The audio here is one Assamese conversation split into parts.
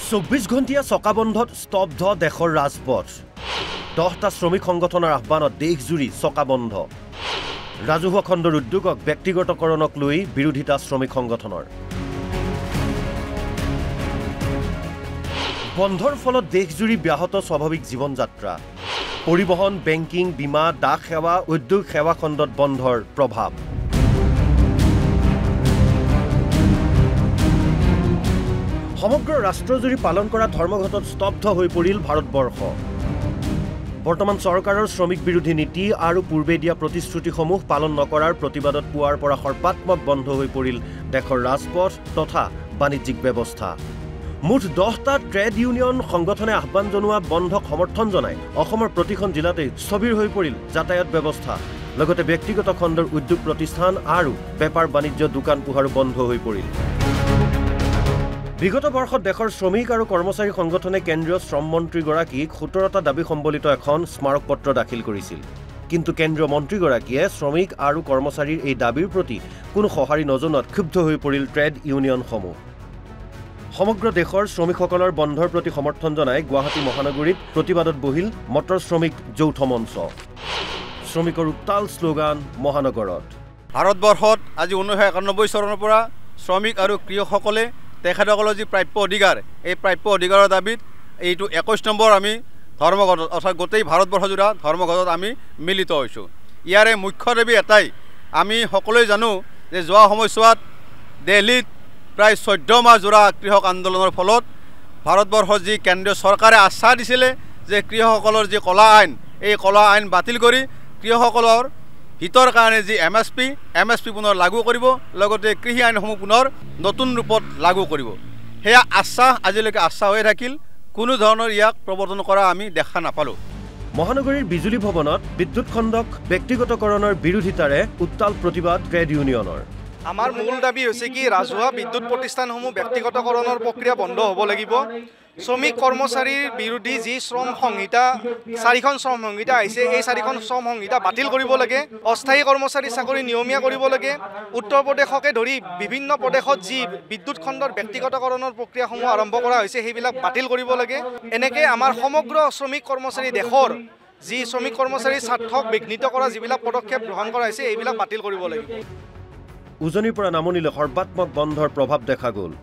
24 ঘণ্টিয়া চকাবন্ধত স্তব্ধ দেশৰ ৰাজপথ 10টা শ্ৰমিক সংগঠনৰ আহ্বানত দেশজুৰি চকাবন্ধ ৰাজহুৱা খণ্ডৰ উদ্যোগক ব্যক্তিগতকৰণক লৈ বিৰোধিতা শ্ৰমিক সংগঠনৰ বন্ধৰ ফলত দেশজুৰি ব্যাহত স্বাভাৱিক জীৱন যাত্ৰা পৰিবহন বেংকিং বীমা ডাক সেৱা উদ্যোগ সেৱা খণ্ডত বন্ধৰ প্ৰভাৱ সমগ্ৰ ৰাষ্ট্ৰজুৰি পালন কৰা ধৰ্মঘটত স্তব্ধ হৈ পৰিল ভাৰতবৰ্ষ বৰ্তমান চৰকাৰৰ শ্ৰমিক বিৰোধী নীতি আৰু পূৰ্বে দিয়া প্ৰতিশ্ৰুতিসমূহ পালন নকৰাৰ প্ৰতিবাদত পুৱাৰ পৰা সৰ্বাত্মক বন্ধ হৈ পৰিল দেশৰ ৰাজপথ তথা বাণিজ্যিক ব্যৱস্থা মুঠ 10টা ট্ৰেড ইউনিয়ন সংগঠনে আহ্বান জনোৱা বন্ধক সমৰ্থন জনাই অসমৰ প্ৰতিখন জিলাতে স্থবিৰ হৈ পৰিল যাতায়াত ব্যৱস্থা লগতে ব্যক্তিগত খণ্ডৰ উদ্যোগ প্ৰতিষ্ঠান আৰু বেপাৰ বাণিজ্য দোকান পোহাৰো বন্ধ হৈ পৰিল বিগত বৰ্ষত দেশৰ শ্ৰমিক আৰু কৰ্মচাৰী সংগঠনে কেন্দ্ৰীয় শ্ৰম মন্ত্ৰীগৰাকীক 17টা দাবী সম্বলিত এখন স্মাৰক পত্ৰ দাখিল কৰিছিল কিন্তু কেন্দ্ৰীয় মন্ত্ৰীগৰাকীয়ে শ্ৰমিক আৰু কৰ্মচাৰীৰ এই দাবীৰ প্ৰতি কোনো সঁহাৰি নজনোৱাত ক্ষুব্ধ হৈ পৰিল ট্ৰেড ইউনিয়নসমূহ সমগ্ৰ দেশৰ শ্ৰমিকসকলৰ বন্ধৰ প্ৰতি সমৰ্থন জনাই গুৱাহাটী মহানগৰীত প্ৰতিবাদত বহিল মটৰ শ্ৰমিক যৌথ মঞ্চ শ্ৰমিকৰ উত্তাল শ্লোগান মহানগৰত ভাৰতবৰ্ষত আজি 1991 চনৰ পৰা শ্ৰমিক আৰু কৃষকসকলে তেখেতসকলৰ যি প্ৰাপ্য অধিকাৰ এই প্ৰাপ্য অধিকাৰৰ দাবীত এইটো 21 নম্বৰ আমি ধৰ্মঘটত অৰ্থাৎ গোটেই ভাৰতবৰ্ষজোৰা ধৰ্মঘটত আমি মিলিত হৈছোঁ ইয়াৰে মুখ্য দাবী এটাই আমি সকলোৱে জানো যে যোৱা সময়ছোৱাত দিল্লীত প্ৰায় 14 মাহ জোৰা কৃষক আন্দোলনৰ ফলত ভাৰতবৰ্ষৰ যি কেন্দ্ৰীয় চৰকাৰে আশ্বাস দিছিলে যে কৃষকসকলৰ যি কলা আইন এই কলা আইন বাতিল কৰি কৃষকসকলৰ হিতৰ কাৰণে যি এমএছপি পুনৰ লাগু কৰিব লগতে কৃষি আইনসমূহ পুনৰ নতুন ৰূপত লাগু কৰিব হেয়া আশ্বাস আজিলৈকে আশ্বাস হৈ থাকিল কোনো ধৰণৰ ইয়াক প্ৰৱৰ্তন কৰা আমি দেখা নাপালোঁ মহানগৰীৰ বিজুলী ভৱনত বিদ্যুৎ খণ্ডক ব্যক্তিগতকৰণৰ বিৰোধিতাৰে উত্তাল প্ৰতিবাদ ট্ৰেড ইউনিয়নৰ আমাৰ মূল দাবী হৈছে কি ৰাজহুৱা বিদ্যুৎ প্ৰতিষ্ঠানসমূহ ব্যক্তিগতকৰণৰ প্ৰক্ৰিয়া বন্ধ হ'ব লাগিব শ্ৰমিক কৰ্মচাৰীৰ বিৰোধী যি শ্ৰম সংহিতা 4খন শ্ৰম সংহিতা আহিছে এই 4খন শ্ৰম সংহিতা বাতিল কৰিব লাগে অস্থায়ী কৰ্মচাৰী চাকৰি নিয়মীয়া কৰিব লাগে উত্তৰ প্ৰদেশকে ধৰি বিভিন্ন প্ৰদেশত যি বিদ্যুৎ খণ্ডৰ ব্যক্তিগতকৰণৰ প্ৰক্ৰিয়াসমূহ আৰম্ভ কৰা হৈছে সেইবিলাক বাতিল কৰিব লাগে এনেকৈ আমাৰ সমগ্ৰ শ্ৰমিক কৰ্মচাৰী দেশৰ যি শ্ৰমিক কৰ্মচাৰীৰ স্বাৰ্থক বিঘ্নিত কৰা যিবিলাক পদক্ষেপ গ্ৰহণ কৰা হৈছে এইবিলাক বাতিল কৰিব লাগিব উজনিৰ পৰা নামনিলে সৰ্বাত্মক বন্ধৰ প্ৰভাৱ দেখা গ'ল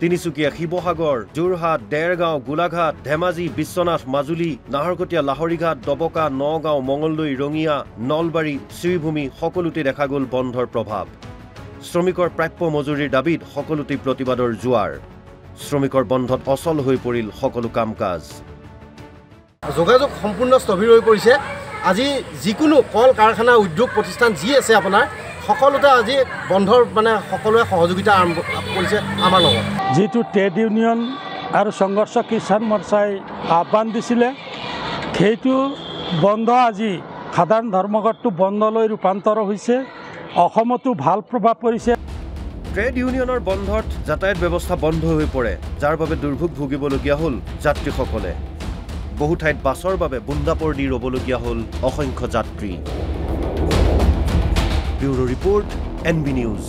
তিনিচুকীয়া শিৱসাগৰ যোৰহাট দেৰগাঁও গোলাঘাট ধেমাজি বিশ্বনাথ মাজুলী নাহৰকটীয়া লাহৰীঘাট দবকা নগাঁও মঙলদৈ ৰঙিয়া নলবাৰী শ্ৰীভূমি সকলোতে দেখা গ'ল বন্ধৰ প্ৰভাৱ শ্ৰমিকৰ প্ৰাপ্য মজুৰিৰ দাবীত সকলোতে প্ৰতিবাদৰ জোৱাৰ শ্ৰমিকৰ বন্ধত অচল হৈ পৰিল সকলো কাম কাজ যোগাযোগ সম্পূৰ্ণ স্থবিৰ হৈ পৰিছে আজি যিকোনো কল কাৰখানা উদ্যোগ প্ৰতিষ্ঠান যি আছে আপোনাৰ সকলোতে আজি বন্ধৰ সকলোৱে সহযোগিতা আৰম্ভ কৰিছে আমাৰ লগত যিটো ট্ৰেড ইউনিয়ন আৰু সংঘৰ্ষ কিষাণ মৰ্চাই আহ্বান দিছিলে সেইটো বন্ধ আজি সাধাৰণ ধৰ্মঘটটো বন্ধলৈ ৰূপান্তৰ হৈছে অসমতো ভাল প্ৰভাৱ পৰিছে ট্ৰেড ইউনিয়নৰ বন্ধত যাতায়াত ব্যৱস্থা বন্ধ হৈ পৰে যাৰ বাবে দুৰ্ভোগ ভুগিবলগীয়া হ'ল যাত্ৰীসকলে বহু ঠাইত বাছৰ বাবে বুন্দাপৰ দি ৰ'বলগীয়া হ'ল অসংখ্য যাত্ৰী ব্যুৰো ৰিপৰ্ট NB নিউজ